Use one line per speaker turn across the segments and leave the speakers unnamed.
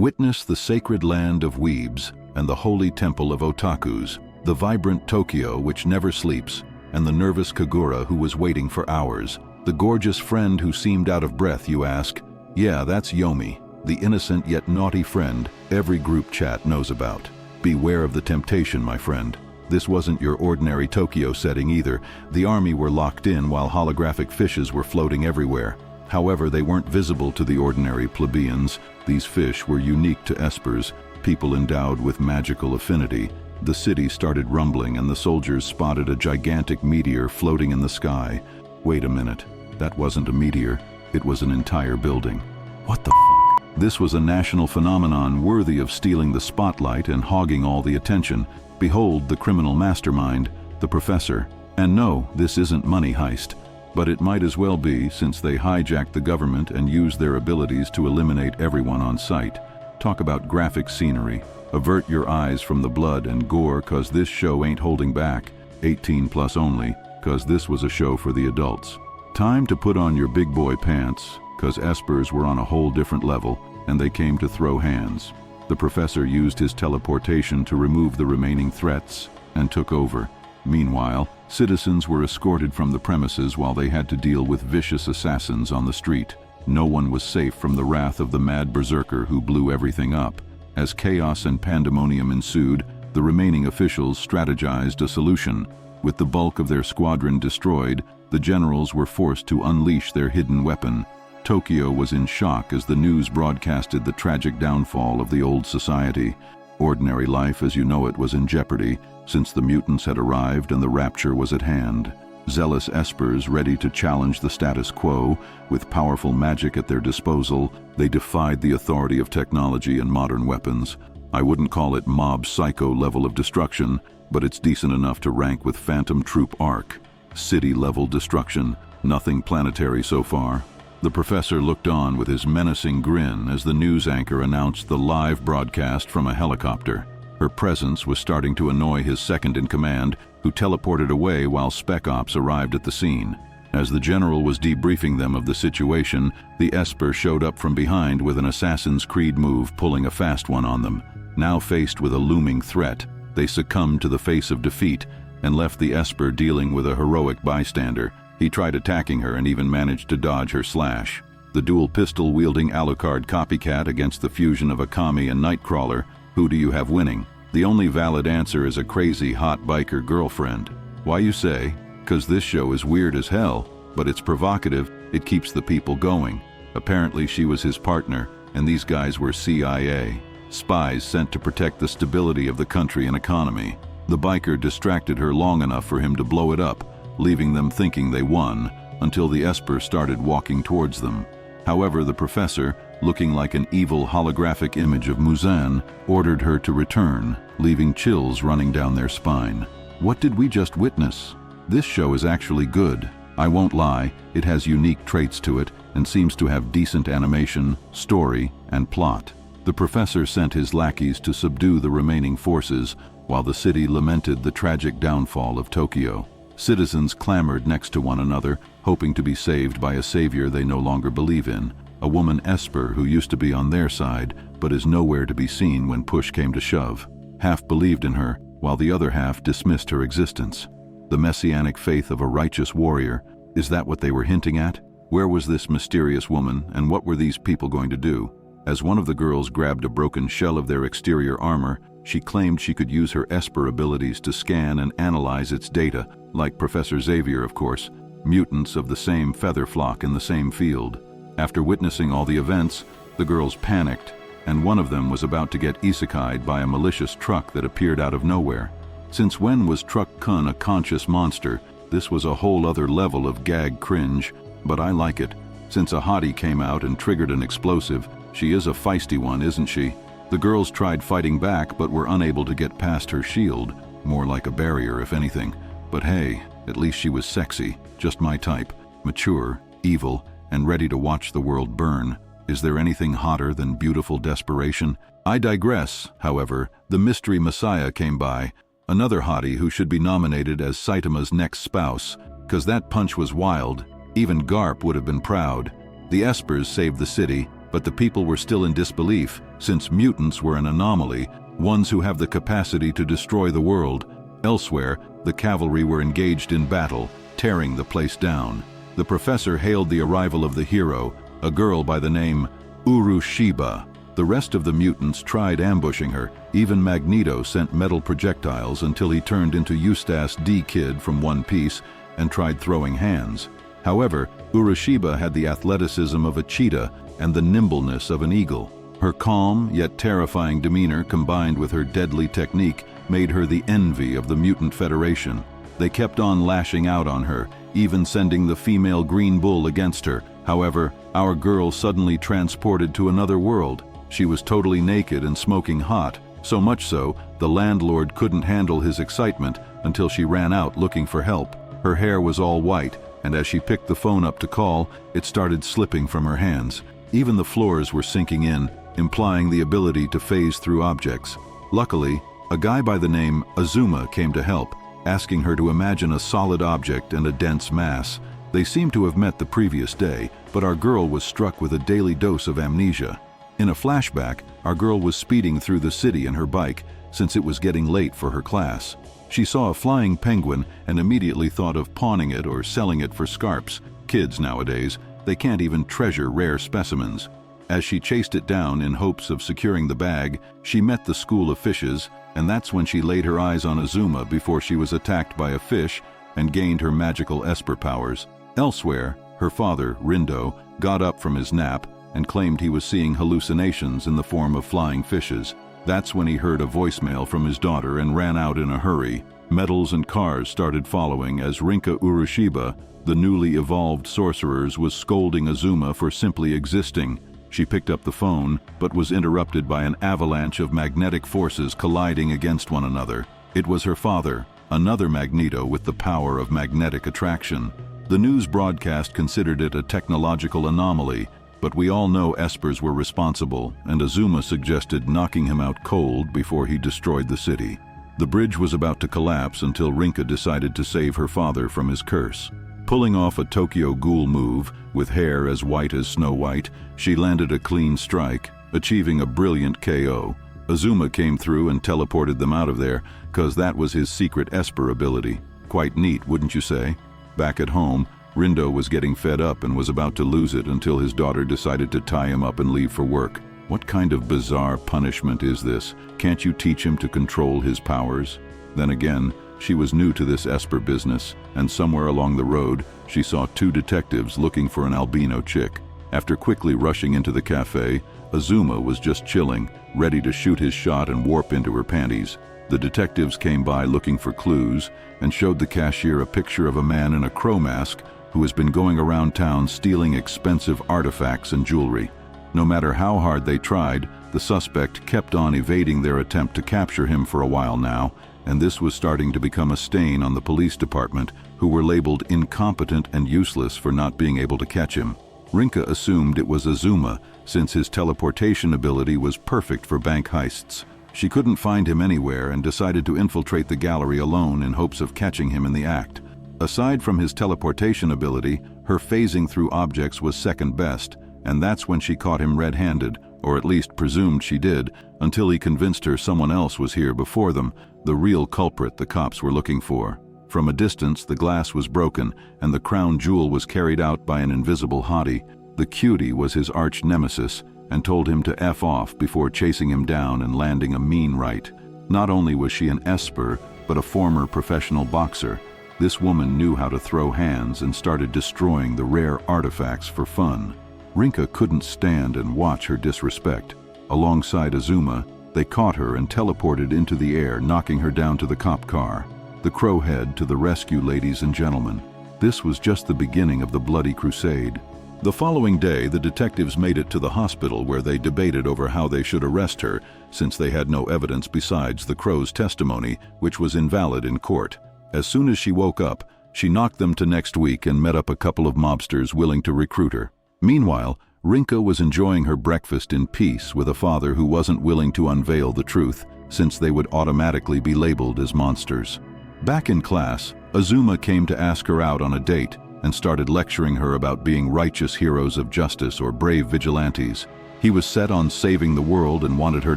Witness the sacred land of weebs and the holy temple of otakus, the vibrant Tokyo which never sleeps, and the nervous Kagura who was waiting for hours. The gorgeous friend who seemed out of breath, you ask? Yeah, that's Yomi, the innocent yet naughty friend every group chat knows about. Beware of the temptation, my friend. This wasn't your ordinary Tokyo setting either. The army were locked in while holographic fishes were floating everywhere. However, they weren't visible to the ordinary plebeians. These fish were unique to Espers, people endowed with magical affinity. The city started rumbling and the soldiers spotted a gigantic meteor floating in the sky. Wait a minute, that wasn't a meteor, it was an entire building. What the fuck? This was a national phenomenon worthy of stealing the spotlight and hogging all the attention. Behold the criminal mastermind, the professor. And no, this isn't money heist, but it might as well be since they hijacked the government and used their abilities to eliminate everyone on sight. Talk about graphic scenery. Avert your eyes from the blood and gore cause this show ain't holding back. 18 plus only, cause this was a show for the adults. Time to put on your big boy pants, cause Espers were on a whole different level and they came to throw hands. The professor used his teleportation to remove the remaining threats and took over. Meanwhile, citizens were escorted from the premises while they had to deal with vicious assassins on the street. No one was safe from the wrath of the mad berserker who blew everything up. As chaos and pandemonium ensued, the remaining officials strategized a solution. With the bulk of their squadron destroyed, the generals were forced to unleash their hidden weapon. Tokyo was in shock as the news broadcasted the tragic downfall of the old society. Ordinary life as you know it was in jeopardy, since the mutants had arrived and the rapture was at hand. Zealous Espers, ready to challenge the status quo, with powerful magic at their disposal, they defied the authority of technology and modern weapons. I wouldn't call it mob psycho level of destruction, but it's decent enough to rank with Phantom Troop Arc. City-level destruction, nothing planetary so far. The professor looked on with his menacing grin as the news anchor announced the live broadcast from a helicopter. Her presence was starting to annoy his second-in-command, who teleported away while Spec Ops arrived at the scene. As the general was debriefing them of the situation, the Esper showed up from behind with an Assassin's Creed move, pulling a fast one on them. Now faced with a looming threat, they succumbed to the face of defeat and left the Esper dealing with a heroic bystander. He tried attacking her and even managed to dodge her slash. The dual pistol-wielding Alucard copycat against the fusion of Akami and Nightcrawler. Who do you have winning? The only valid answer is a crazy hot biker girlfriend. Why you say? 'Cause this show is weird as hell, but it's provocative, it keeps the people going. Apparently she was his partner, and these guys were CIA. Spies sent to protect the stability of the country and economy. The biker distracted her long enough for him to blow it up, leaving them thinking they won, until the Esper started walking towards them. However, the professor, looking like an evil holographic image of Muzan, ordered her to return, leaving chills running down their spine. What did we just witness? This show is actually good. I won't lie, it has unique traits to it and seems to have decent animation, story, and plot. The professor sent his lackeys to subdue the remaining forces, while the city lamented the tragic downfall of Tokyo. Citizens clamored next to one another, hoping to be saved by a savior they no longer believe in, a woman Esper who used to be on their side, but is nowhere to be seen when push came to shove. Half believed in her, while the other half dismissed her existence. The messianic faith of a righteous warrior, is that what they were hinting at? Where was this mysterious woman, and what were these people going to do? As one of the girls grabbed a broken shell of their exterior armor, she claimed she could use her Esper abilities to scan and analyze its data, like Professor Xavier, of course, mutants of the same feather flock in the same field. After witnessing all the events, the girls panicked, and one of them was about to get isekai'd by a malicious truck that appeared out of nowhere. Since when was Truck Kun a conscious monster? This was a whole other level of gag cringe, but I like it. Since a hottie came out and triggered an explosive, she is a feisty one, isn't she? The girls tried fighting back but were unable to get past her shield, more like a barrier if anything. But hey, at least she was sexy, just my type, mature, evil, and ready to watch the world burn. Is there anything hotter than beautiful desperation? I digress, however. The mystery messiah came by, another hottie who should be nominated as Saitama's next spouse, 'cause that punch was wild. Even Garp would have been proud. The Espers saved the city, but the people were still in disbelief, since mutants were an anomaly, ones who have the capacity to destroy the world. Elsewhere, the cavalry were engaged in battle, tearing the place down. The professor hailed the arrival of the hero, a girl by the name Urushiba. The rest of the mutants tried ambushing her. Even Magneto sent metal projectiles until he turned into Eustace D. Kid from One Piece and tried throwing hands. However, Urushiba had the athleticism of a cheetah and the nimbleness of an eagle. Her calm yet terrifying demeanor combined with her deadly technique made her the envy of the Mutant Federation. They kept on lashing out on her, even sending the female Green Bull against her. However, our girl suddenly transported to another world. She was totally naked and smoking hot, so much so, the landlord couldn't handle his excitement until she ran out looking for help. Her hair was all white, and as she picked the phone up to call, it started slipping from her hands. Even the floors were sinking in, implying the ability to phase through objects. Luckily, a guy by the name Azuma came to help, asking her to imagine a solid object and a dense mass. They seemed to have met the previous day, but our girl was struck with a daily dose of amnesia. In a flashback, our girl was speeding through the city in her bike, since it was getting late for her class. She saw a flying penguin and immediately thought of pawning it or selling it for scarps. Kids nowadays, they can't even treasure rare specimens. As she chased it down in hopes of securing the bag, she met the school of fishes, and that's when she laid her eyes on Azuma before she was attacked by a fish and gained her magical Esper powers. Elsewhere, her father, Rindo, got up from his nap and claimed he was seeing hallucinations in the form of flying fishes. That's when he heard a voicemail from his daughter and ran out in a hurry. Metals and cars started following as Rinka Urushiba, the newly evolved sorcerers, was scolding Azuma for simply existing. She picked up the phone, but was interrupted by an avalanche of magnetic forces colliding against one another. It was her father, another Magneto with the power of magnetic attraction. The news broadcast considered it a technological anomaly, but we all know Espers were responsible, and Azuma suggested knocking him out cold before he destroyed the city. The bridge was about to collapse until Rinka decided to save her father from his curse. Pulling off a Tokyo Ghoul move, with hair as white as Snow White, she landed a clean strike, achieving a brilliant KO. Azuma came through and teleported them out of there, cause that was his secret Esper ability. Quite neat, wouldn't you say? Back at home, Rindo was getting fed up and was about to lose it until his daughter decided to tie him up and leave for work. What kind of bizarre punishment is this? Can't you teach him to control his powers? Then again, she was new to this Esper business, and somewhere along the road, she saw two detectives looking for an albino chick. After quickly rushing into the cafe, Azuma was just chilling, ready to shoot his shot and warp into her panties. The detectives came by looking for clues and showed the cashier a picture of a man in a crow mask who has been going around town stealing expensive artifacts and jewelry. No matter how hard they tried, the suspect kept on evading their attempt to capture him for a while now, and this was starting to become a stain on the police department, who were labeled incompetent and useless for not being able to catch him. Rinka assumed it was Azuma, since his teleportation ability was perfect for bank heists. She couldn't find him anywhere and decided to infiltrate the gallery alone in hopes of catching him in the act. Aside from his teleportation ability, her phasing through objects was second best, and that's when she caught him red-handed, or at least presumed she did, until he convinced her someone else was here before them, the real culprit the cops were looking for. From a distance, the glass was broken, and the crown jewel was carried out by an invisible hottie. The cutie was his arch nemesis, and told him to F off before chasing him down and landing a mean right. Not only was she an Esper, but a former professional boxer. This woman knew how to throw hands and started destroying the rare artifacts for fun. Rinka couldn't stand and watch her disrespect. Alongside Azuma, they caught her and teleported into the air, knocking her down to the cop car. The crowhead to the rescue, ladies and gentlemen. This was just the beginning of the bloody crusade. The following day, the detectives made it to the hospital where they debated over how they should arrest her, since they had no evidence besides the crow's testimony, which was invalid in court. As soon as she woke up, she knocked them to next week and met up a couple of mobsters willing to recruit her. Meanwhile, Rinka was enjoying her breakfast in peace with a father who wasn't willing to unveil the truth, since they would automatically be labeled as monsters. Back in class, Azuma came to ask her out on a date and started lecturing her about being righteous heroes of justice or brave vigilantes. He was set on saving the world and wanted her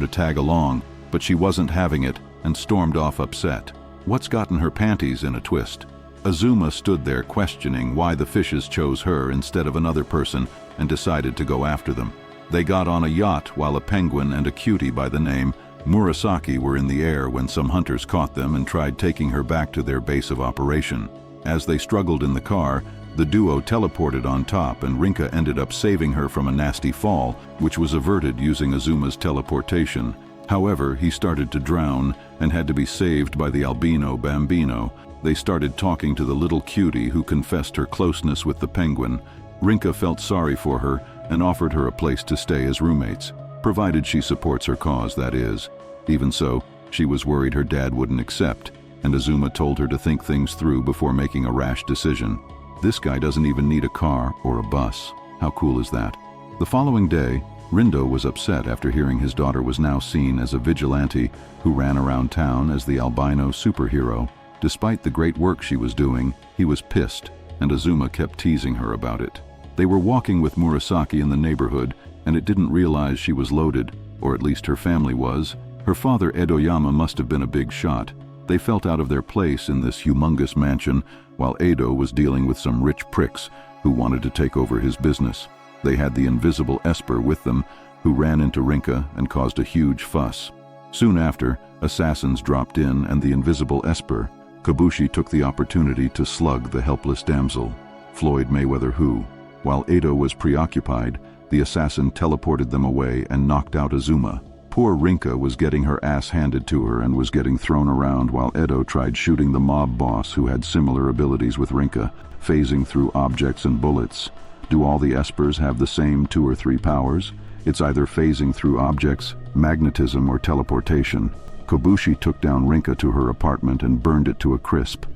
to tag along, but she wasn't having it and stormed off upset. What's gotten her panties in a twist? Azuma stood there questioning why the fishes chose her instead of another person and decided to go after them. They got on a yacht while a penguin and a cutie by the name Murasaki were in the air when some hunters caught them and tried taking her back to their base of operation. As they struggled in the car, the duo teleported on top and Rinka ended up saving her from a nasty fall, which was averted using Azuma's teleportation. However, he started to drown and had to be saved by the albino Bambino. They started talking to the little cutie who confessed her closeness with the penguin. Rinka felt sorry for her and offered her a place to stay as roommates, provided she supports her cause, that is. Even so, she was worried her dad wouldn't accept, and Azuma told her to think things through before making a rash decision. This guy doesn't even need a car or a bus. How cool is that? The following day, Rindo was upset after hearing his daughter was now seen as a vigilante who ran around town as the albino superhero. Despite the great work she was doing, he was pissed, and Azuma kept teasing her about it. They were walking with Murasaki in the neighborhood, and it didn't realize she was loaded, or at least her family was. Her father Edoyama must have been a big shot. They felt out of their place in this humongous mansion, while Edo was dealing with some rich pricks who wanted to take over his business. They had the invisible Esper with them, who ran into Rinka and caused a huge fuss. Soon after, assassins dropped in and the invisible Esper, Kabushi, took the opportunity to slug the helpless damsel, Floyd Mayweather who. While Edo was preoccupied, the assassin teleported them away and knocked out Azuma. Poor Rinka was getting her ass handed to her and was getting thrown around while Edo tried shooting the mob boss who had similar abilities with Rinka, phasing through objects and bullets. Do all the Espers have the same 2 or 3 powers? It's either phasing through objects, magnetism, or teleportation. Kabushi took down Rinka to her apartment and burned it to a crisp.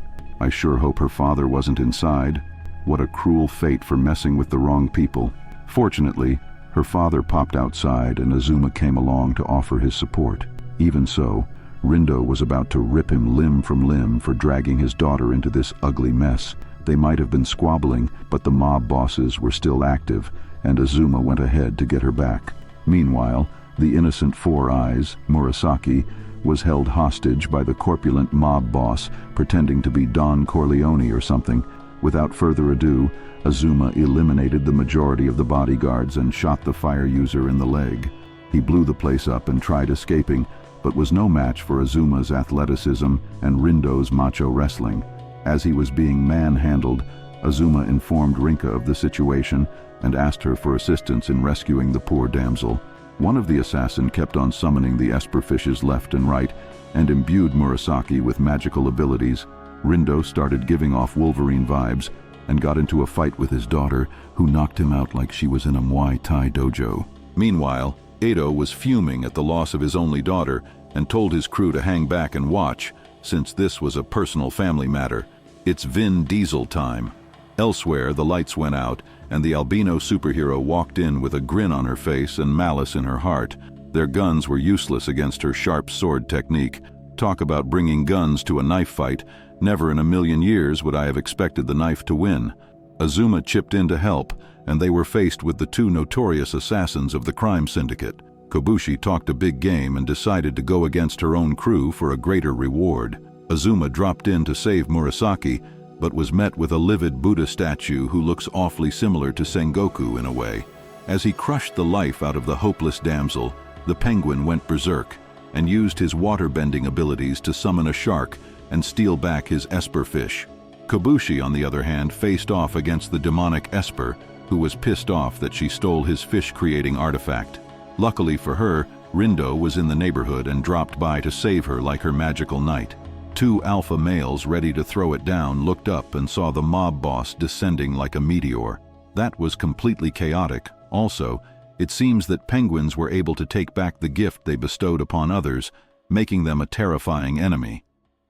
I sure hope her father wasn't inside. What a cruel fate for messing with the wrong people. Fortunately, her father popped outside and Azuma came along to offer his support. Even so, Rindo was about to rip him limb from limb for dragging his daughter into this ugly mess. They might have been squabbling, but the mob bosses were still active, and Azuma went ahead to get her back. Meanwhile, the innocent Four Eyes, Murasaki, was held hostage by the corpulent mob boss, pretending to be Don Corleone or something. Without further ado, Azuma eliminated the majority of the bodyguards and shot the fire user in the leg. He blew the place up and tried escaping, but was no match for Azuma's athleticism and Rindo's macho wrestling. As he was being manhandled, Azuma informed Rinka of the situation and asked her for assistance in rescuing the poor damsel. One of the assassins kept on summoning the Esper fishes left and right and imbued Murasaki with magical abilities. Rindo started giving off Wolverine vibes and got into a fight with his daughter, who knocked him out like she was in a Muay Thai dojo. Meanwhile, Edo was fuming at the loss of his only daughter and told his crew to hang back and watch, since this was a personal family matter. It's Vin Diesel time. Elsewhere, the lights went out, and the albino superhero walked in with a grin on her face and malice in her heart. Their guns were useless against her sharp sword technique. Talk about bringing guns to a knife fight. Never in a million years would I have expected the knife to win. Azuma chipped in to help, and they were faced with the 2 notorious assassins of the crime syndicate. Kabushi talked a big game and decided to go against her own crew for a greater reward. Azuma dropped in to save Murasaki, but was met with a livid Buddha statue who looks awfully similar to Sengoku in a way. As he crushed the life out of the hopeless damsel, the penguin went berserk and used his water-bending abilities to summon a shark and steal back his Esper fish. Kabushi, on the other hand, faced off against the demonic Esper, who was pissed off that she stole his fish-creating artifact. Luckily for her, Rindo was in the neighborhood and dropped by to save her like her magical knight. 2 alpha males ready to throw it down looked up and saw the mob boss descending like a meteor. That was completely chaotic. Also, it seems that penguins were able to take back the gift they bestowed upon others, making them a terrifying enemy.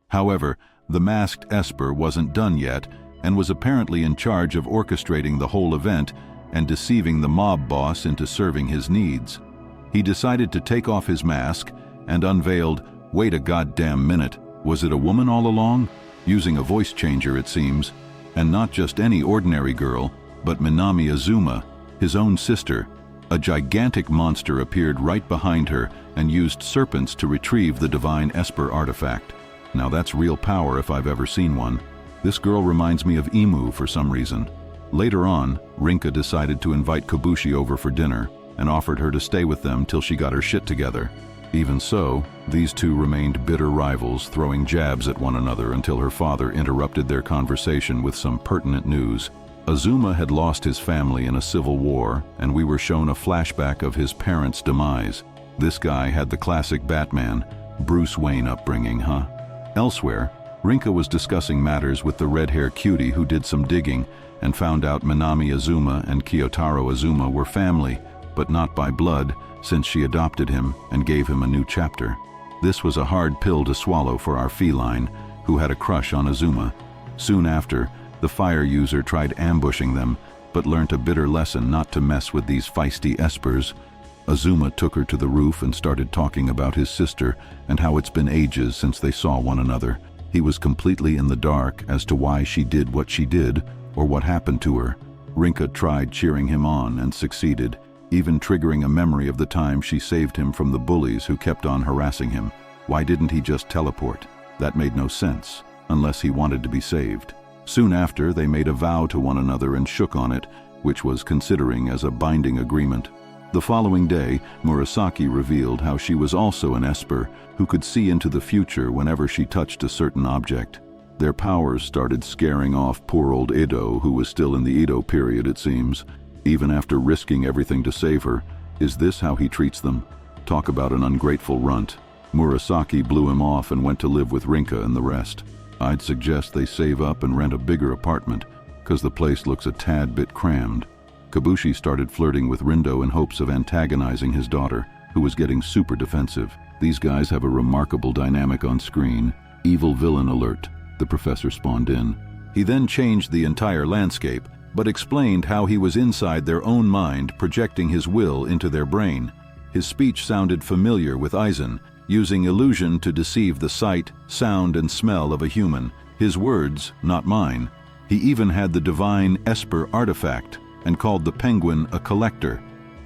However, the masked Esper wasn't done yet and was apparently in charge of orchestrating the whole event and deceiving the mob boss into serving his needs. He decided to take off his mask and unveiled, wait a goddamn minute, was it a woman all along? Using a voice changer, it seems, and not just any ordinary girl, but Minami Azuma, his own sister. A gigantic monster appeared right behind her and used serpents to retrieve the divine Esper artifact. Now that's real power if I've ever seen one. This girl reminds me of Emu for some reason. Later on, Rinka decided to invite Kabushi over for dinner and offered her to stay with them till she got her shit together. Even so, these two remained bitter rivals, throwing jabs at one another until her father interrupted their conversation with some pertinent news. Azuma had lost his family in a civil war, and we were shown a flashback of his parents' demise. This guy had the classic Batman, Bruce Wayne upbringing, huh? Elsewhere, Rinka was discussing matters with the red-haired cutie who did some digging and found out Minami Azuma and Kyotaro Azuma were family, but not by blood, since she adopted him and gave him a new chapter. This was a hard pill to swallow for our feline, who had a crush on Azuma. Soon after, the fire user tried ambushing them, but learnt a bitter lesson not to mess with these feisty espers. Azuma took her to the roof and started talking about his sister and how it's been ages since they saw one another. He was completely in the dark as to why she did what she did or what happened to her. Rinka tried cheering him on and succeeded, even triggering a memory of the time she saved him from the bullies who kept on harassing him. Why didn't he just teleport? That made no sense, unless he wanted to be saved. Soon after, they made a vow to one another and shook on it, which was considering as a binding agreement. The following day, Murasaki revealed how she was also an Esper who could see into the future whenever she touched a certain object. Their powers started scaring off poor old Edo, who was still in the Edo period, it seems. Even after risking everything to save her, is this how he treats them? Talk about an ungrateful runt. Murasaki blew him off and went to live with Rinka and the rest. I'd suggest they save up and rent a bigger apartment, cause the place looks a tad bit crammed. Kabushi started flirting with Rindo in hopes of antagonizing his daughter, who was getting super defensive. These guys have a remarkable dynamic on screen. Evil villain alert, the professor spawned in. He then changed the entire landscape, but explained how he was inside their own mind, projecting his will into their brain. His speech sounded familiar with Aizen, using illusion to deceive the sight, sound, and smell of a human. His words, not mine. He even had the divine Esper artifact, and called the penguin a collector.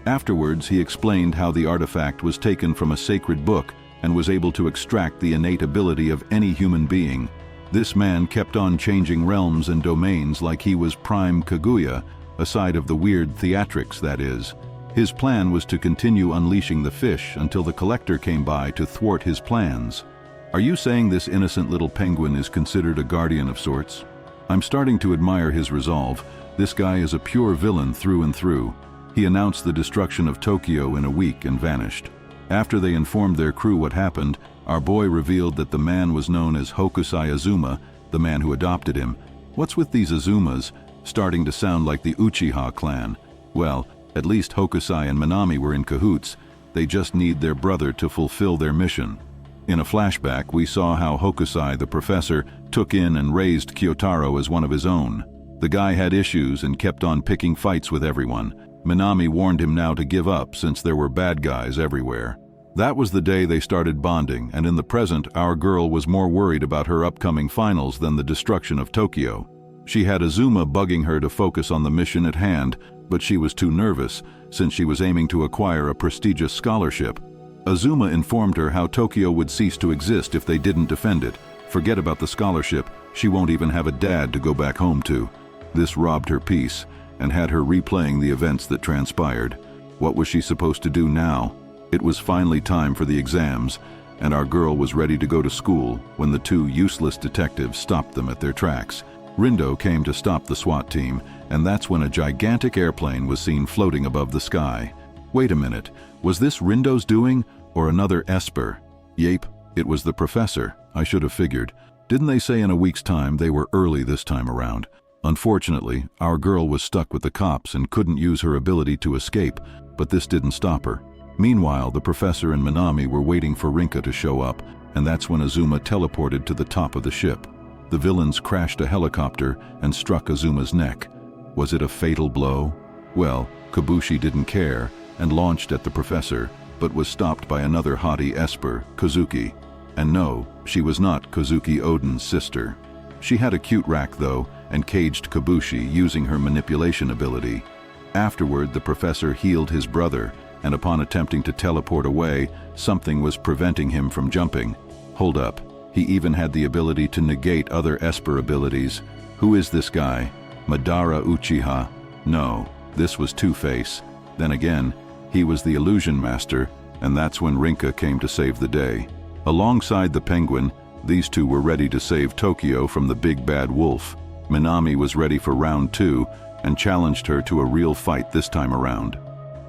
Afterwards, he explained how the artifact was taken from a sacred book and was able to extract the innate ability of any human being. This man kept on changing realms and domains like he was Prime Kaguya, aside of the weird theatrics, that is. His plan was to continue unleashing the fish until the collector came by to thwart his plans. Are you saying this innocent little penguin is considered a guardian of sorts? I'm starting to admire his resolve. This guy is a pure villain through and through. He announced the destruction of Tokyo in a week and vanished. After they informed their crew what happened, our boy revealed that the man was known as Hokusai Azuma, the man who adopted him. What's with these Azumas, starting to sound like the Uchiha clan? Well, at least Hokusai and Minami were in cahoots. They just need their brother to fulfill their mission. In a flashback, we saw how Hokusai, the professor, took in and raised Kyotaro as one of his own. The guy had issues and kept on picking fights with everyone. Minami warned him now to give up since there were bad guys everywhere. That was the day they started bonding, and in the present, our girl was more worried about her upcoming finals than the destruction of Tokyo. She had Azuma bugging her to focus on the mission at hand, but she was too nervous, since she was aiming to acquire a prestigious scholarship. Azuma informed her how Tokyo would cease to exist if they didn't defend it. Forget about the scholarship, she won't even have a dad to go back home to. This robbed her peace, and had her replaying the events that transpired. What was she supposed to do now? It was finally time for the exams, and our girl was ready to go to school when the two useless detectives stopped them at their tracks. Rindo came to stop the SWAT team, and that's when a gigantic airplane was seen floating above the sky. Wait a minute, was this Rindo's doing, or another Esper? Yape, it was the professor. I should have figured. Didn't they say in a week's time they were early this time around? Unfortunately, our girl was stuck with the cops and couldn't use her ability to escape, but this didn't stop her. Meanwhile, the professor and Minami were waiting for Rinka to show up, and that's when Azuma teleported to the top of the ship. The villains crashed a helicopter and struck Azuma's neck. Was it a fatal blow? Well, Kabushi didn't care and launched at the professor, but was stopped by another haughty Esper, Kazuki. And no, she was not Kazuki Oden's sister. She had a cute rack though, and caged Kabushi using her manipulation ability. Afterward, the professor healed his brother, and upon attempting to teleport away, something was preventing him from jumping. Hold up, he even had the ability to negate other Esper abilities. Who is this guy? Madara Uchiha? No, this was Two-Face. Then again, he was the illusion master, and that's when Rinka came to save the day. Alongside the penguin, these two were ready to save Tokyo from the big bad wolf. Minami was ready for round 2 and challenged her to a real fight this time around.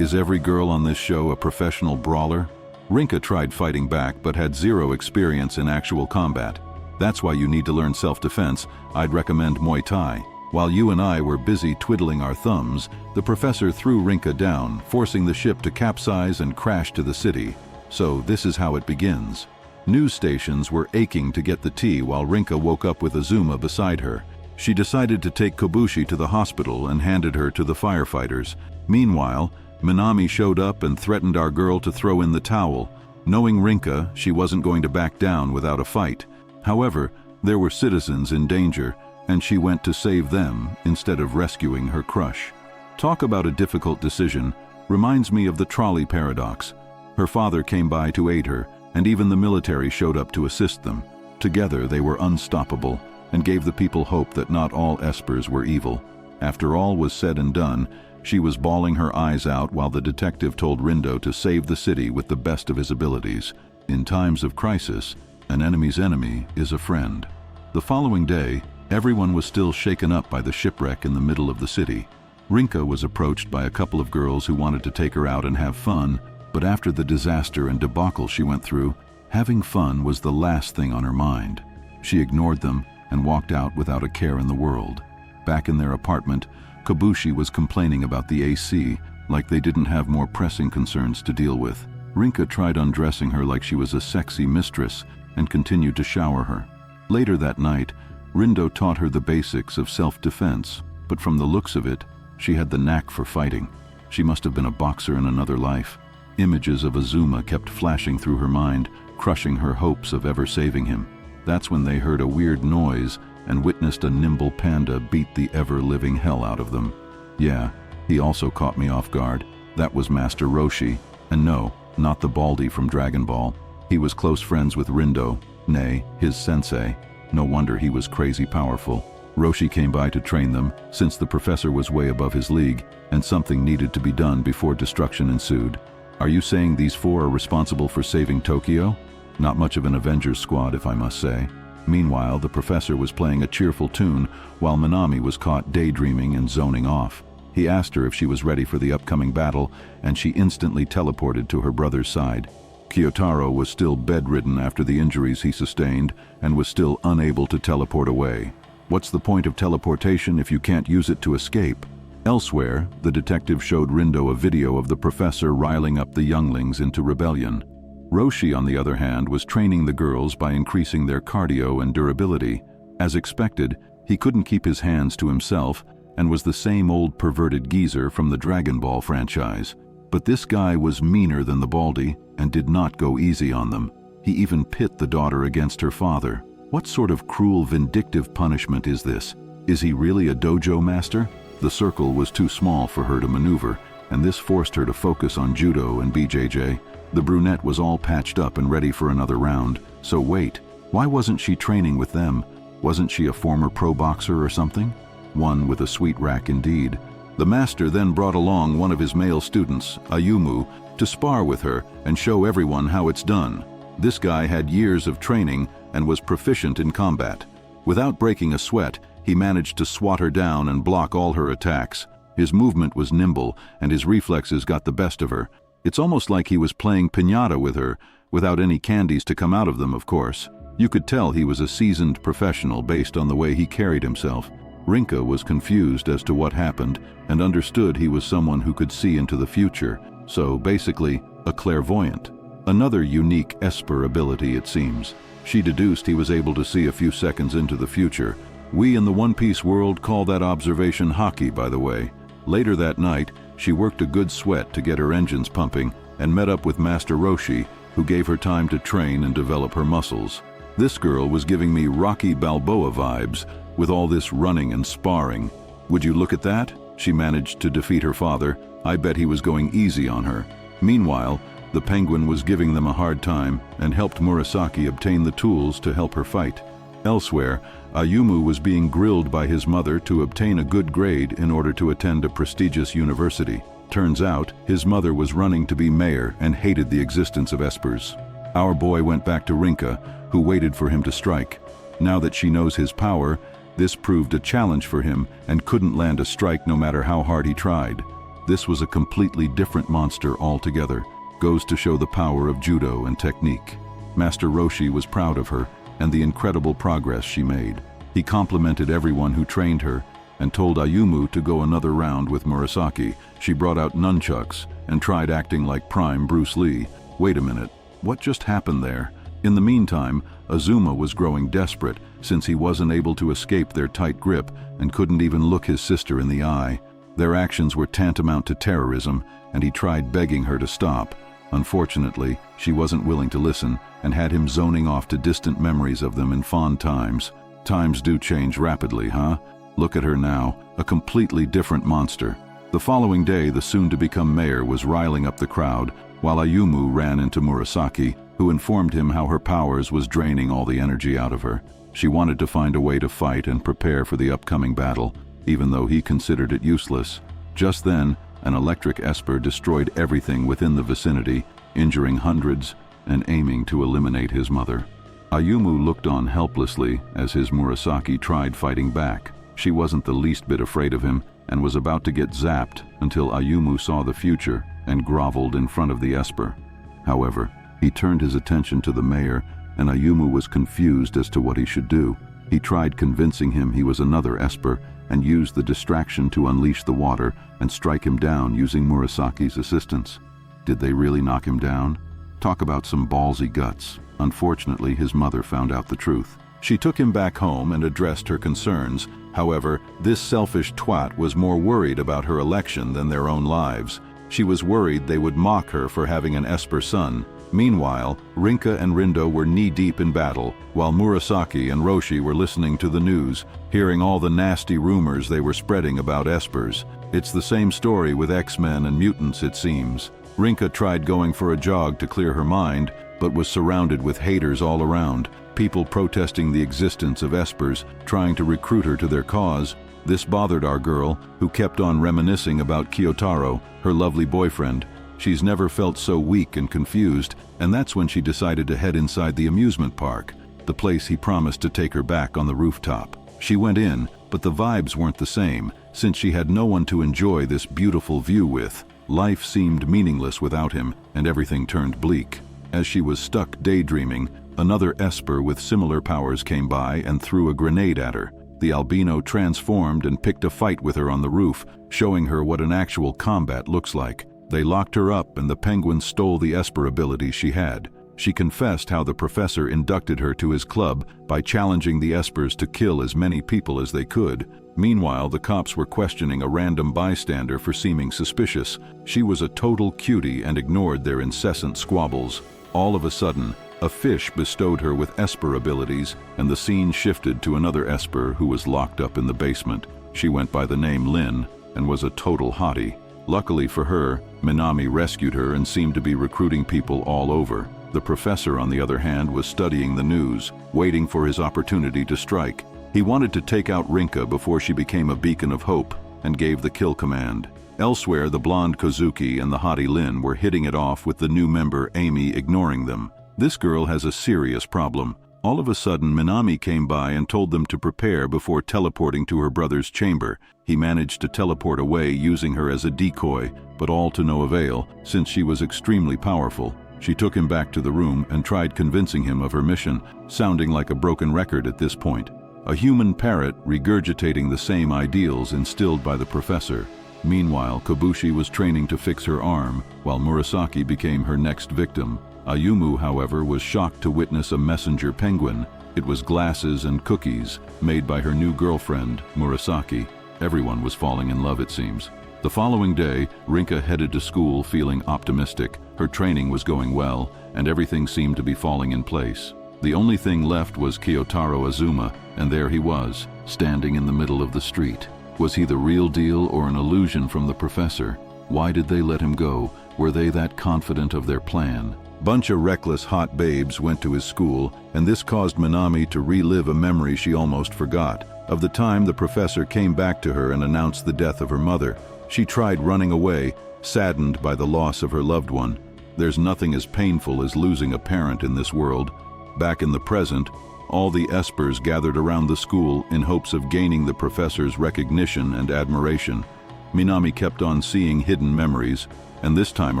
Is every girl on this show a professional brawler? Rinka tried fighting back but had zero experience in actual combat. That's why you need to learn self-defense. I'd recommend Muay Thai. While you and I were busy twiddling our thumbs, the professor threw Rinka down, forcing the ship to capsize and crash to the city. So this is how it begins. News stations were aching to get the tea while Rinka woke up with Azuma beside her. She decided to take Kobushi to the hospital and handed her to the firefighters. Meanwhile, Minami showed up and threatened our girl to throw in the towel. Knowing Rinka, she wasn't going to back down without a fight. However, there were citizens in danger, and she went to save them instead of rescuing her crush. Talk about a difficult decision. Reminds me of the trolley paradox. Her father came by to aid her, and even the military showed up to assist them. Together they were unstoppable, and gave the people hope that not all Espers were evil. After all was said and done, she was bawling her eyes out while the detective told Rindo to save the city with the best of his abilities. In times of crisis, an enemy's enemy is a friend. The following day, everyone was still shaken up by the shipwreck in the middle of the city. Rinka was approached by a couple of girls who wanted to take her out and have fun, but after the disaster and debacle she went through, having fun was the last thing on her mind. She ignored them and walked out without a care in the world. Back in their apartment, Kobushi was complaining about the AC, like they didn't have more pressing concerns to deal with. Rinka tried undressing her like she was a sexy mistress and continued to shower her. Later that night, Rindo taught her the basics of self-defense, but from the looks of it, she had the knack for fighting. She must have been a boxer in another life. Images of Azuma kept flashing through her mind, crushing her hopes of ever saving him. That's when they heard a weird noise and witnessed a nimble panda beat the ever-living hell out of them. Yeah, he also caught me off guard. That was Master Roshi, and no, not the Baldy from Dragon Ball. He was close friends with Rindo, nay, his sensei. No wonder he was crazy powerful. Roshi came by to train them, since the professor was way above his league, and something needed to be done before destruction ensued. Are you saying these four are responsible for saving Tokyo? Not much of an Avengers squad, if I must say. Meanwhile, the professor was playing a cheerful tune while Minami was caught daydreaming and zoning off. He asked her if she was ready for the upcoming battle, and she instantly teleported to her brother's side. Kyotaro was still bedridden after the injuries he sustained and was still unable to teleport away. What's the point of teleportation if you can't use it to escape? Elsewhere, the detective showed Rindo a video of the professor riling up the younglings into rebellion. Roshi, on the other hand, was training the girls by increasing their cardio and durability. As expected, he couldn't keep his hands to himself and was the same old perverted geezer from the Dragon Ball franchise. But this guy was meaner than the Baldy and did not go easy on them. He even pit the daughter against her father. What sort of cruel, vindictive punishment is this? Is he really a dojo master? The circle was too small for her to maneuver, and this forced her to focus on judo and BJJ. The brunette was all patched up and ready for another round. So wait, why wasn't she training with them? Wasn't she a former pro boxer or something? One with a sweet rack indeed. The master then brought along one of his male students, Ayumu, to spar with her and show everyone how it's done. This guy had years of training and was proficient in combat. Without breaking a sweat, he managed to swat her down and block all her attacks. His movement was nimble, and his reflexes got the best of her. It's almost like he was playing piñata with her, without any candies to come out of them, of course. You could tell he was a seasoned professional based on the way he carried himself. Rinka was confused as to what happened and understood he was someone who could see into the future, so basically, a clairvoyant. Another unique Esper ability, it seems. She deduced he was able to see a few seconds into the future. We in the One Piece world call that observation hockey, by the way. Later that night, she worked a good sweat to get her engines pumping and met up with Master Roshi, who gave her time to train and develop her muscles. This girl was giving me Rocky Balboa vibes with all this running and sparring. Would you look at that? She managed to defeat her father. I bet he was going easy on her. Meanwhile, the penguin was giving them a hard time and helped Murasaki obtain the tools to help her fight. Elsewhere, Ayumu was being grilled by his mother to obtain a good grade in order to attend a prestigious university. Turns out, his mother was running to be mayor and hated the existence of Espers. Our boy went back to Rinka, who waited for him to strike. Now that she knows his power, this proved a challenge for him and couldn't land a strike no matter how hard he tried. This was a completely different monster altogether. Goes to show the power of judo and technique. Master Roshi was proud of her and the incredible progress she made. He complimented everyone who trained her and told Ayumu to go another round with Murasaki. She brought out nunchucks and tried acting like prime Bruce Lee. Wait a minute, what just happened there? In the meantime, Azuma was growing desperate since he wasn't able to escape their tight grip and couldn't even look his sister in the eye. Their actions were tantamount to terrorism, and he tried begging her to stop. Unfortunately, she wasn't willing to listen and had him zoning off to distant memories of them in fond times. Times do change rapidly, huh? Look at her now, a completely different monster. The following day, the soon-to-become mayor was riling up the crowd, while Ayumu ran into Murasaki, who informed him how her powers was draining all the energy out of her. She wanted to find a way to fight and prepare for the upcoming battle, even though he considered it useless. Just then, an electric Esper destroyed everything within the vicinity, injuring hundreds and aiming to eliminate his mother. Ayumu looked on helplessly as his Murasaki tried fighting back. She wasn't the least bit afraid of him and was about to get zapped until Ayumu saw the future and groveled in front of the Esper. However, he turned his attention to the mayor, and Ayumu was confused as to what he should do. He tried convincing him he was another Esper and used the distraction to unleash the water and strike him down using Murasaki's assistance. Did they really knock him down? Talk about some ballsy guts. Unfortunately, his mother found out the truth. She took him back home and addressed her concerns. However, this selfish twat was more worried about her election than their own lives. She was worried they would mock her for having an Esper son. Meanwhile, Rinka and Rindo were knee-deep in battle, while Murasaki and Roshi were listening to the news, hearing all the nasty rumors they were spreading about Espers. It's the same story with X-Men and mutants, it seems. Rinka tried going for a jog to clear her mind, but was surrounded with haters all around, people protesting the existence of Espers, trying to recruit her to their cause. This bothered our girl, who kept on reminiscing about Kyotaro, her lovely boyfriend. She's never felt so weak and confused, and that's when she decided to head inside the amusement park, the place he promised to take her back on the rooftop. She went in, but the vibes weren't the same, since she had no one to enjoy this beautiful view with. Life seemed meaningless without him, and everything turned bleak. As she was stuck daydreaming, another Esper with similar powers came by and threw a grenade at her. The albino transformed and picked a fight with her on the roof, showing her what an actual combat looks like. They locked her up and the penguin stole the Esper ability she had. She confessed how the professor inducted her to his club by challenging the Espers to kill as many people as they could. Meanwhile, the cops were questioning a random bystander for seeming suspicious. She was a total cutie and ignored their incessant squabbles. All of a sudden, a fish bestowed her with Esper abilities, and the scene shifted to another Esper who was locked up in the basement. She went by the name Lin and was a total hottie. Luckily for her, Minami rescued her and seemed to be recruiting people all over. The professor, on the other hand, was studying the news, waiting for his opportunity to strike. He wanted to take out Rinka before she became a beacon of hope and gave the kill command. Elsewhere, the blonde Kozuki and the hottie Lin were hitting it off with the new member Amy, ignoring them. This girl has a serious problem. All of a sudden, Minami came by and told them to prepare before teleporting to her brother's chamber. He managed to teleport away using her as a decoy, but all to no avail, since she was extremely powerful. She took him back to the room and tried convincing him of her mission, sounding like a broken record at this point. A human parrot regurgitating the same ideals instilled by the professor. Meanwhile, Kobushi was training to fix her arm, while Murasaki became her next victim. Ayumu, however, was shocked to witness a messenger penguin. It was glasses and cookies, made by her new girlfriend, Murasaki. Everyone was falling in love, it seems. The following day, Rinka headed to school feeling optimistic. Her training was going well, and everything seemed to be falling in place. The only thing left was Kyotaro Azuma, and there he was, standing in the middle of the street. Was he the real deal or an illusion from the professor? Why did they let him go? Were they that confident of their plan? Bunch of reckless hot babes went to his school, and this caused Minami to relive a memory she almost forgot. Of the time the professor came back to her and announced the death of her mother. She tried running away, saddened by the loss of her loved one. There's nothing as painful as losing a parent in this world. Back in the present, all the Espers gathered around the school in hopes of gaining the professor's recognition and admiration. Minami kept on seeing hidden memories, and this time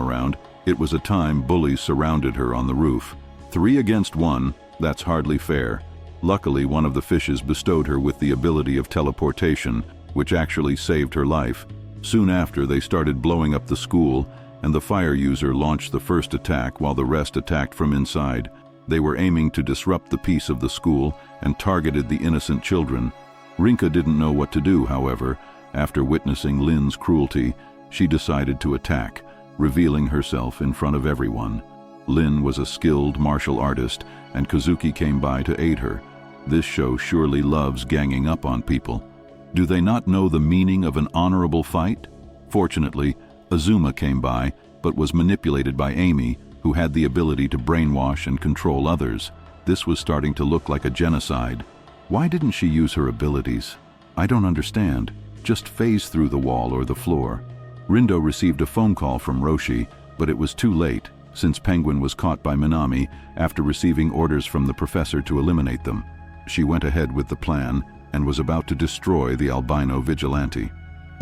around, it was a time bullies surrounded her on the roof. 3 against 1, that's hardly fair. Luckily, one of the fishes bestowed her with the ability of teleportation, which actually saved her life. Soon after, they started blowing up the school, and the fire user launched the first attack while the rest attacked from inside. They were aiming to disrupt the peace of the school and targeted the innocent children. Rinka didn't know what to do, however. After witnessing Lin's cruelty, she decided to attack, revealing herself in front of everyone. Lin was a skilled martial artist, and Kazuki came by to aid her. This show surely loves ganging up on people. Do they not know the meaning of an honorable fight? Fortunately, Azuma came by, but was manipulated by Amy, who had the ability to brainwash and control others. This was starting to look like a genocide. Why didn't she use her abilities? I don't understand. Just phase through the wall or the floor. Rindo received a phone call from Roshi, but it was too late, since Penguin was caught by Minami after receiving orders from the professor to eliminate them. She went ahead with the plan and was about to destroy the albino vigilante.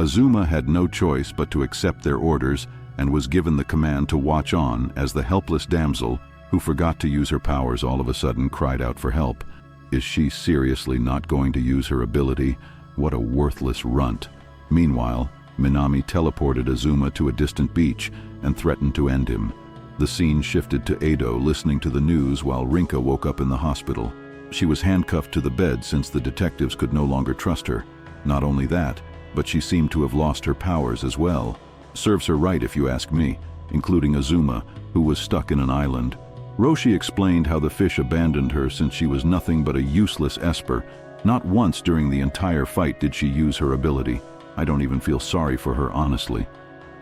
Azuma had no choice but to accept their orders and was given the command to watch on as the helpless damsel, who forgot to use her powers all of a sudden, cried out for help. Is she seriously not going to use her ability? What a worthless runt. Meanwhile, Minami teleported Azuma to a distant beach and threatened to end him. The scene shifted to Edo listening to the news while Rinka woke up in the hospital. She was handcuffed to the bed since the detectives could no longer trust her. Not only that, but she seemed to have lost her powers as well. Serves her right if you ask me, including Azuma, who was stuck in an island. Roshi explained how the fish abandoned her since she was nothing but a useless Esper. Not once during the entire fight did she use her ability. I don't even feel sorry for her, honestly.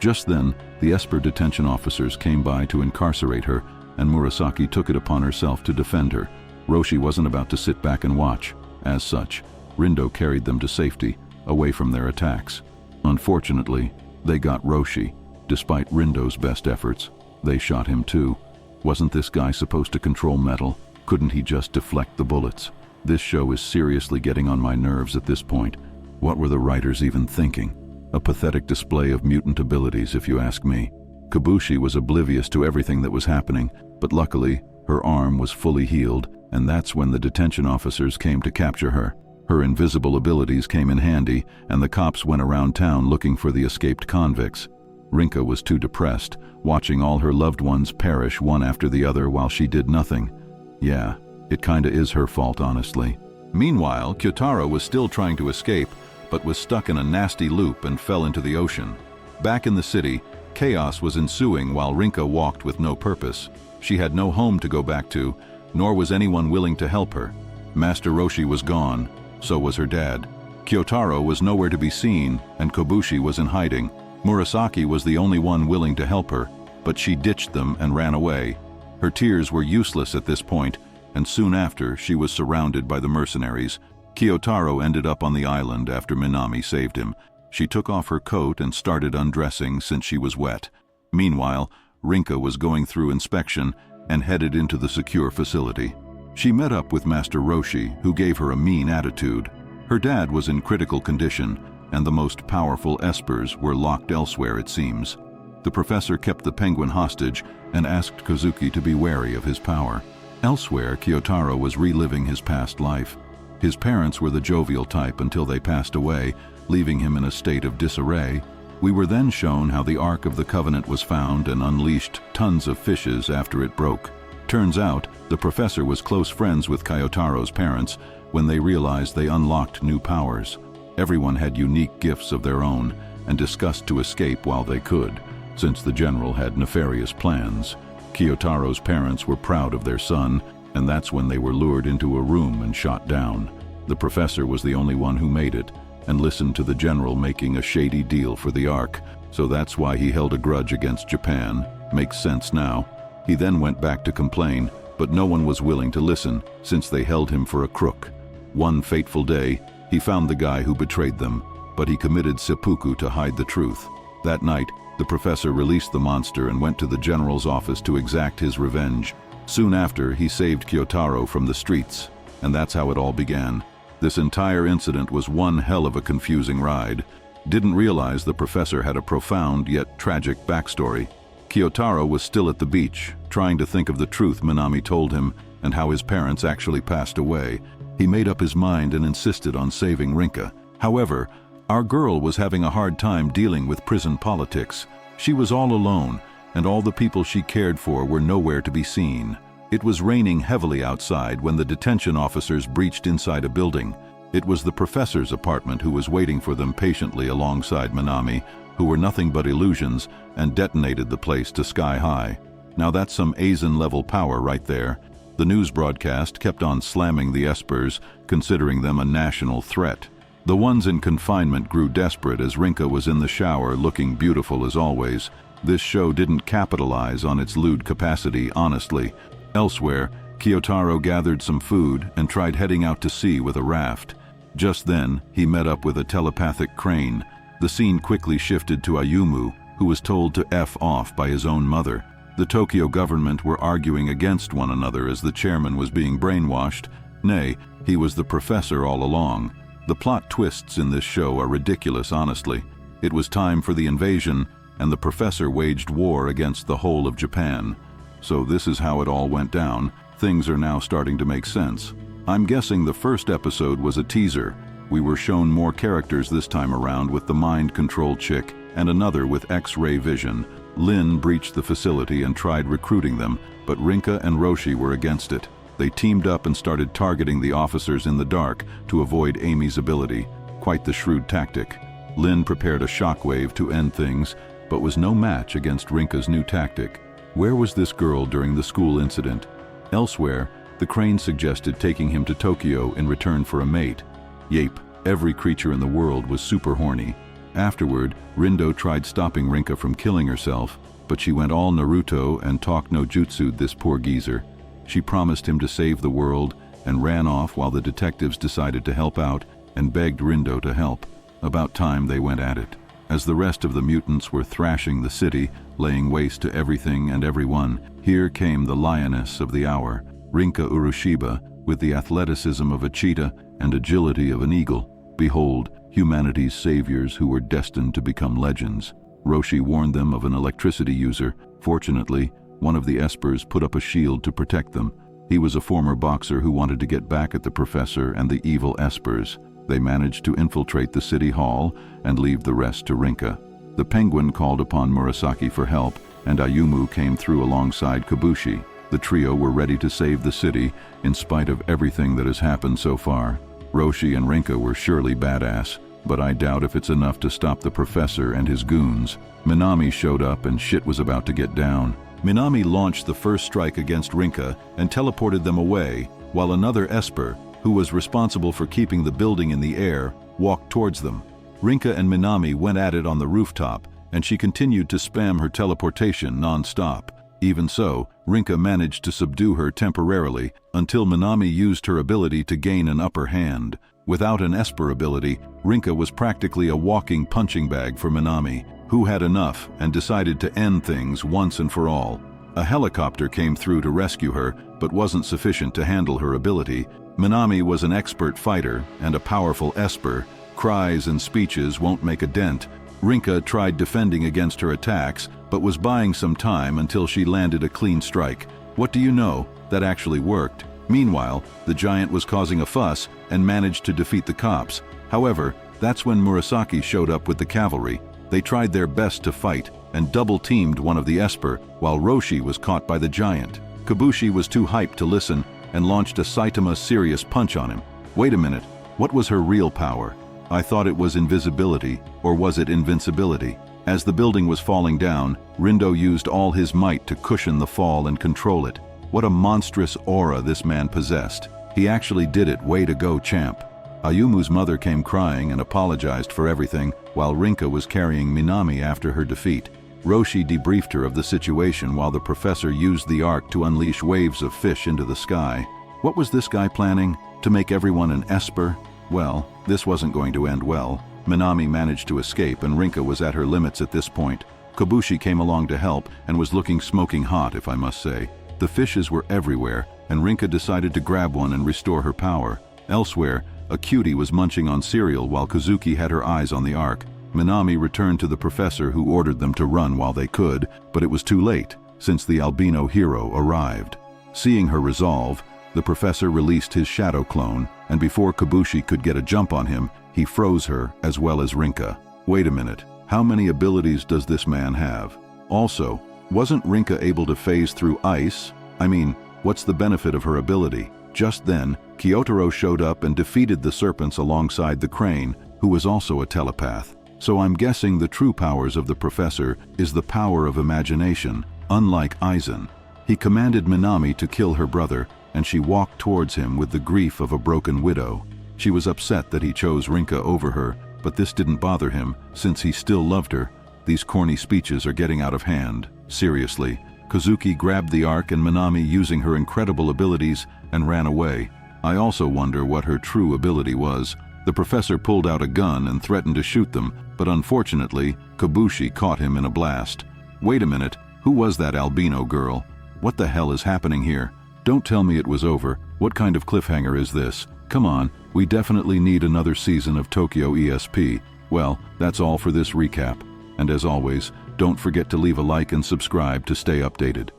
Just then, the Esper detention officers came by to incarcerate her, and Murasaki took it upon herself to defend her. Roshi wasn't about to sit back and watch. As such, Rindo carried them to safety, away from their attacks. Unfortunately, they got Roshi. Despite Rindo's best efforts, they shot him too. Wasn't this guy supposed to control metal? Couldn't he just deflect the bullets? This show is seriously getting on my nerves at this point. What were the writers even thinking? A pathetic display of mutant abilities, if you ask me. Kabushi was oblivious to everything that was happening, but luckily, her arm was fully healed, and that's when the detention officers came to capture her. Her invisible abilities came in handy, and the cops went around town looking for the escaped convicts. Rinka was too depressed, watching all her loved ones perish one after the other while she did nothing. Yeah, it kinda is her fault, honestly. Meanwhile, Kyotaro was still trying to escape, but was stuck in a nasty loop and fell into the ocean. Back in the city, chaos was ensuing while Rinka walked with no purpose. She had no home to go back to, nor was anyone willing to help her. Master Roshi was gone, so was her dad. Kyotaro was nowhere to be seen, and Kobushi was in hiding. Murasaki was the only one willing to help her, but she ditched them and ran away. Her tears were useless at this point, and soon after, she was surrounded by the mercenaries. Kyotaro ended up on the island after Minami saved him. She took off her coat and started undressing since she was wet. Meanwhile, Rinka was going through inspection and headed into the secure facility. She met up with Master Roshi, who gave her a mean attitude. Her dad was in critical condition, and the most powerful Espers were locked elsewhere, it seems. The professor kept the penguin hostage and asked Kazuki to be wary of his power. Elsewhere, Kyotaro was reliving his past life. His parents were the jovial type until they passed away, leaving him in a state of disarray. We were then shown how the Ark of the Covenant was found and unleashed tons of fishes after it broke. Turns out, the professor was close friends with Kyotaro's parents when they realized they unlocked new powers. Everyone had unique gifts of their own and discussed to escape while they could, since the general had nefarious plans. Kyotaro's parents were proud of their son, and that's when they were lured into a room and shot down. The professor was the only one who made it. and listened to the general making a shady deal for the Ark, so that's why he held a grudge against Japan. Makes sense now. He then went back to complain, but no one was willing to listen since they held him for a crook. One fateful day, he found the guy who betrayed them, but he committed seppuku to hide the truth. That night, the professor released the monster and went to the general's office to exact his revenge. Soon after, he saved Kyotaro from the streets, and that's how it all began. This entire incident was one hell of a confusing ride. Didn't realize the professor had a profound yet tragic backstory. Kyotaro was still at the beach, trying to think of the truth Minami told him and how his parents actually passed away. He made up his mind and insisted on saving Rinka. However, our girl was having a hard time dealing with prison politics. She was all alone, and all the people she cared for were nowhere to be seen. It was raining heavily outside when the detention officers breached inside a building. It was the professor's apartment who was waiting for them patiently alongside Minami, who were nothing but illusions, and detonated the place to sky high. Now that's some Aizen-level power right there. The news broadcast kept on slamming the Espers, considering them a national threat. The ones in confinement grew desperate as Rinka was in the shower looking beautiful as always. This show didn't capitalize on its lewd capacity, honestly. Elsewhere, Kyotaro gathered some food and tried heading out to sea with a raft. Just then, he met up with a telepathic crane. The scene quickly shifted to Ayumu, who was told to F off by his own mother. The Tokyo government were arguing against one another as the chairman was being brainwashed. Nay, he was the professor all along. The plot twists in this show are ridiculous, honestly. It was time for the invasion, and the professor waged war against the whole of Japan. So this is how it all went down. Things are now starting to make sense. I'm guessing the first episode was a teaser. We were shown more characters this time around with the mind control chick and another with X-ray vision. Lin breached the facility and tried recruiting them, but Rinka and Roshi were against it. They teamed up and started targeting the officers in the dark to avoid Amy's ability. Quite the shrewd tactic. Lin prepared a shockwave to end things, but was no match against Rinka's new tactic. Where was this girl during the school incident? Elsewhere, the crane suggested taking him to Tokyo in return for a mate. Yape, every creature in the world was super horny. Afterward, Rindo tried stopping Rinka from killing herself, but she went all Naruto and talked no jutsu'd this poor geezer. She promised him to save the world and ran off while the detectives decided to help out and begged Rindo to help. About time they went at it. As the rest of the mutants were thrashing the city, laying waste to everything and everyone, here came the lioness of the hour, Rinka Urushiba, with the athleticism of a cheetah and agility of an eagle. Behold, humanity's saviors who were destined to become legends. Roshi warned them of an electricity user. Fortunately, one of the Espers put up a shield to protect them. He was a former boxer who wanted to get back at the professor and the evil Espers. They managed to infiltrate the city hall and leave the rest to Rinka. The Penguin called upon Murasaki for help, and Ayumu came through alongside Kabushi. The trio were ready to save the city in spite of everything that has happened so far. Roshi and Rinka were surely badass, but I doubt if it's enough to stop the professor and his goons. Minami showed up and shit was about to get down. Minami launched the first strike against Rinka and teleported them away, while another Esper, who was responsible for keeping the building in the air, walked towards them. Rinka and Minami went at it on the rooftop, and she continued to spam her teleportation non-stop. Even so, Rinka managed to subdue her temporarily until Minami used her ability to gain an upper hand. Without an Esper ability, Rinka was practically a walking punching bag for Minami, who had enough and decided to end things once and for all. A helicopter came through to rescue her, but wasn't sufficient to handle her ability. Minami was an expert fighter and a powerful Esper. Cries and speeches won't make a dent. Rinka tried defending against her attacks, but was buying some time until she landed a clean strike. What do you know? That actually worked. Meanwhile, the giant was causing a fuss and managed to defeat the cops. However, that's when Murasaki showed up with the cavalry. They tried their best to fight and double-teamed one of the Esper, while Roshi was caught by the giant. Kabushi was too hyped to listen and launched a Saitama serious punch on him. Wait a minute, what was her real power? I thought it was invisibility, or was it invincibility? As the building was falling down, Rindo used all his might to cushion the fall and control it. What a monstrous aura this man possessed. He actually did it. Way to go, champ. Ayumu's mother came crying and apologized for everything, while Rinka was carrying Minami after her defeat. Roshi debriefed her of the situation while the professor used the arc to unleash waves of fish into the sky. What was this guy planning? To make everyone an Esper? Well, this wasn't going to end well. Minami managed to escape and Rinka was at her limits at this point. Kobushi came along to help and was looking smoking hot, if I must say. The fishes were everywhere, and Rinka decided to grab one and restore her power. Elsewhere, a cutie was munching on cereal while Kazuki had her eyes on the arc. Minami returned to the professor, who ordered them to run while they could, but it was too late, since the albino hero arrived. Seeing her resolve, the professor released his shadow clone, and before Kobushi could get a jump on him, he froze her as well as Rinka. Wait a minute, how many abilities does this man have? Also, wasn't Rinka able to phase through ice? I mean, what's the benefit of her ability? Just then, Kyotaro showed up and defeated the serpents alongside the crane, who was also a telepath. So I'm guessing the true powers of the professor is the power of imagination, unlike Aizen. He commanded Minami to kill her brother, and she walked towards him with the grief of a broken widow. She was upset that he chose Rinka over her, but this didn't bother him, since he still loved her. These corny speeches are getting out of hand. Seriously. Kazuki grabbed the arc and Minami, using her incredible abilities, and ran away. I also wonder what her true ability was. The professor pulled out a gun and threatened to shoot them, but unfortunately, Kobushi caught him in a blast. Wait a minute, who was that albino girl? What the hell is happening here? Don't tell me it was over. What kind of cliffhanger is this? Come on, we definitely need another season of Tokyo ESP. Well, that's all for this recap. And as always, don't forget to leave a like and subscribe to stay updated.